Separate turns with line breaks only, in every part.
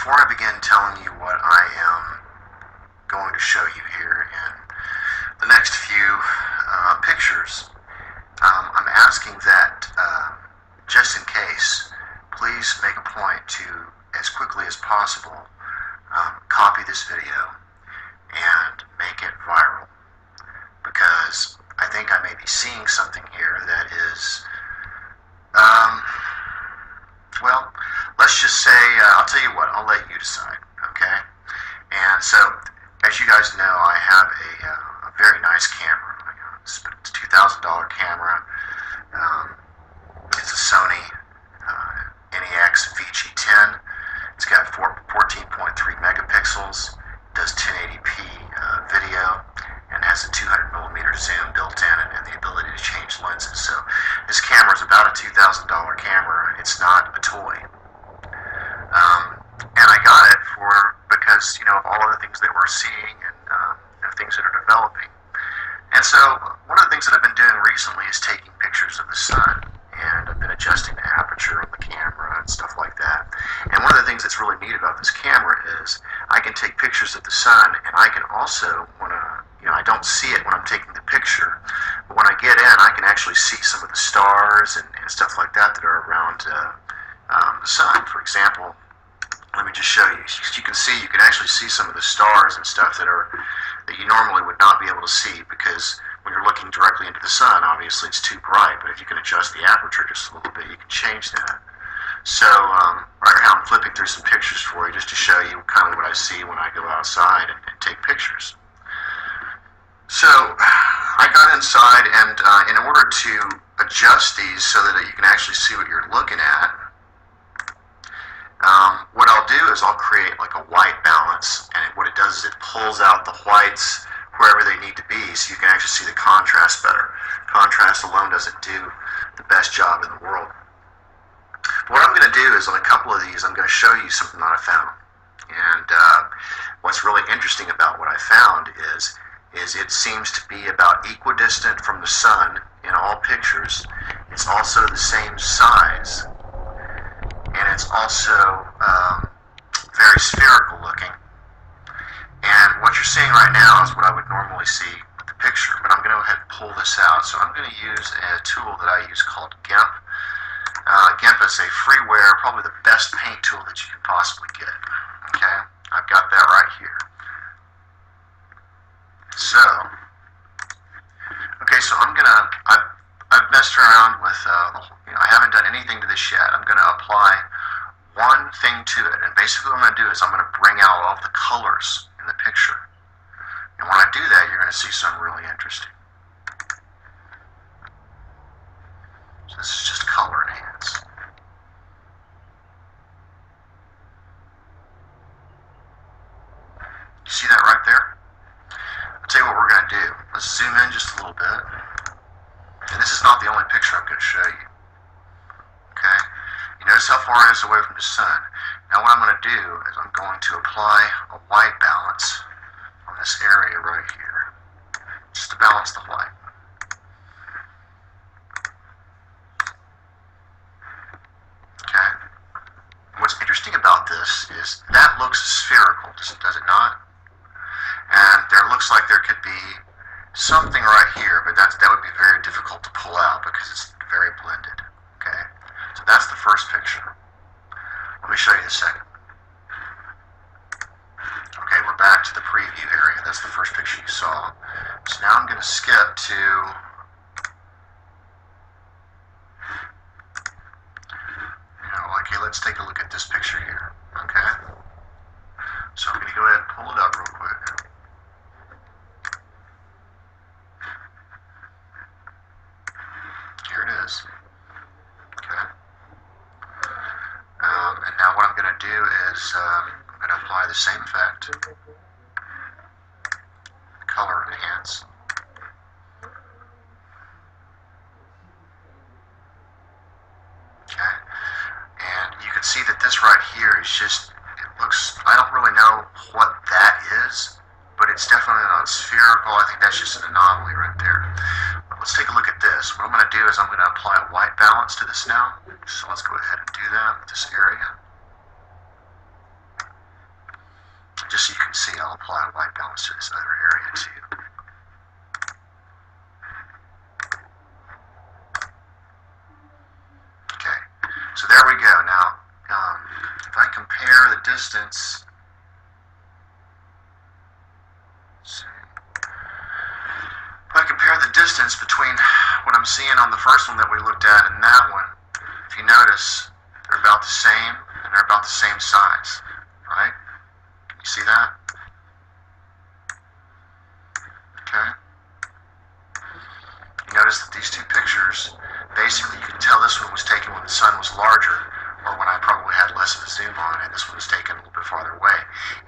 Before I begin telling you what I am going to show you here in the next few pictures, I'm asking that just in case, please make a point to, as quickly as possible, copy this video and make it viral, because I think I may be seeing something here that is, well, let's just say, I'll tell you what, I'll let you decide, okay? And so, as you guys know, I have a very nice camera. It's a $2,000 camera. It's a Sony NEX VG10. It's got 14.3 megapixels, does 1080p video, and has a 200 millimeter zoom built in, and the ability to change lenses. So this camera is about a $2,000 camera. It's not a toy. And I got it because, you know, of all of the things that we're seeing and things that are developing. And so one of the things that I've been doing recently is taking pictures of the sun, and I've been adjusting the aperture of the camera and stuff like that. And one of the things that's really neat about this camera is I can take pictures of the sun, and I can also, I don't see it when I'm taking the picture, but when I get in, I can actually see some of the stars and stuff like that are around the sun. For example, let me just show you. You can actually see some of the stars and stuff that you normally would not be able to see, because when you're looking directly into the sun, obviously it's too bright. But if you can adjust the aperture just a little bit, you can change that. So right now I'm flipping through some pictures for you just to show you kind of what I see when I go outside and take pictures. So I got inside, and in order to adjust these so that you can actually see what you're looking at, what I'll do is I'll create like a white balance, and what it does is it pulls out the whites wherever they need to be, so you can actually see the contrast better. Contrast alone doesn't do the best job in the world. But what I'm going to do is on a couple of these, I'm going to show you something that I found. And what's really interesting about what I found is it seems to be about equidistant from the sun in all pictures. It's also the same size, and it's also very spherical looking. And what you're seeing right now is what I would normally see with the picture, but I'm going to go ahead and pull this out. So I'm going to use a tool that I use called GIMP. GIMP is a freeware, probably the best paint tool that you can possibly get. Okay, I've got that right here. So, okay, so I've messed around with, I haven't done anything to this yet. I'm going to apply one thing to it, and basically what I'm going to do is I'm going to bring out all of the colors in the picture. And when I do that, you're going to see something really interesting. So this is just color enhance. You see that right there? I'll tell you what we're going to do. Let's zoom in just a little bit. And this is not the only picture I'm going to show you. Okay? You notice how far it is away from the sun. Now what I'm going to do is I'm going to apply a white balance on this area right here, just to balance the white. Okay? What's interesting about this is that looks spherical, does it not? And there looks like there could be something right here, but that would be very difficult to pull out because it's very blended. Okay? So that's the first picture. Let me show you the second. Okay, we're back to the preview area. That's the first picture you saw. So now I'm going to skip to okay, let's take a look at this picture here. Okay? So I'm going to go ahead and pull it up real quick. Here it is. Okay. And now what I'm going to do is I'm going to apply the same effect. Color enhance. Okay. And you can see that this right here is just, it looks, I don't really know what that is, but it's definitely not spherical. I think that's just an anomaly right there. But let's take a look at this. What I'm going to do is I'm going to apply a white balance to this now. So let's go ahead and do that with this area. I'll apply a white balance to this other area too. Okay, so there we go. Now, if I compare the distance, let's see. If I compare the distance between what I'm seeing on the first one that we looked at and that one, if you notice, they're about the same, and they're about the same size, right? Can you see that? Okay. You notice that these two pictures, basically you can tell this one was taken when the sun was larger, or when I probably had less of a zoom on, and this one was taken a little bit farther away.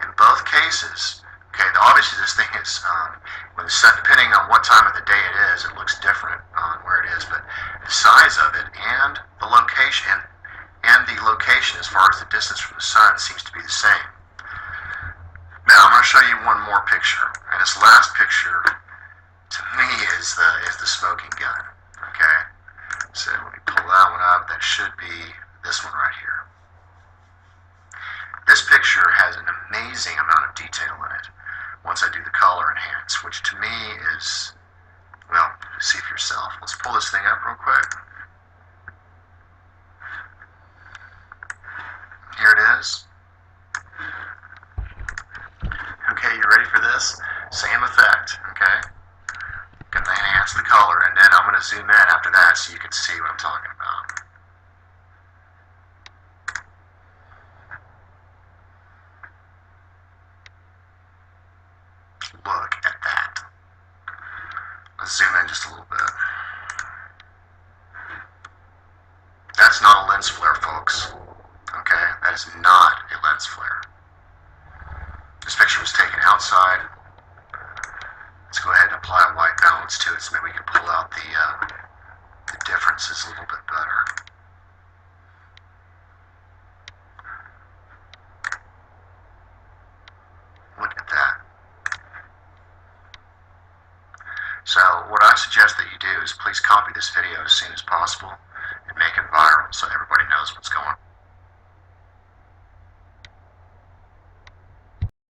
In both cases, okay, obviously this thing is, when the sun, depending on what time of the day it is, it looks different on where it is, but the size of it and the location, as far as the distance from the sun, seems to be the same. Now I'm going to show you one more picture, and this last picture to me is the smoking gun. Okay, so let me pull that one up. That should be this one right here. This picture has an amazing amount of detail in it once I do the color enhance, which to me is, well, see for yourself. Let's pull this thing up real quick. Here it is. Okay, you ready for this? Same effect, okay? Gonna enhance the color, and then I'm gonna zoom in after that so you can see what I'm talking about. Look at that. Let's zoom in just a little bit. That's not a lens flare, folks. Okay, that is not a lens flare. This picture was taken outside. Let's go ahead and apply a white balance to it so maybe we can pull out the differences a little bit better. Look at that. So what I suggest that you do is please copy this video as soon as possible and make it viral so everybody knows what's going on.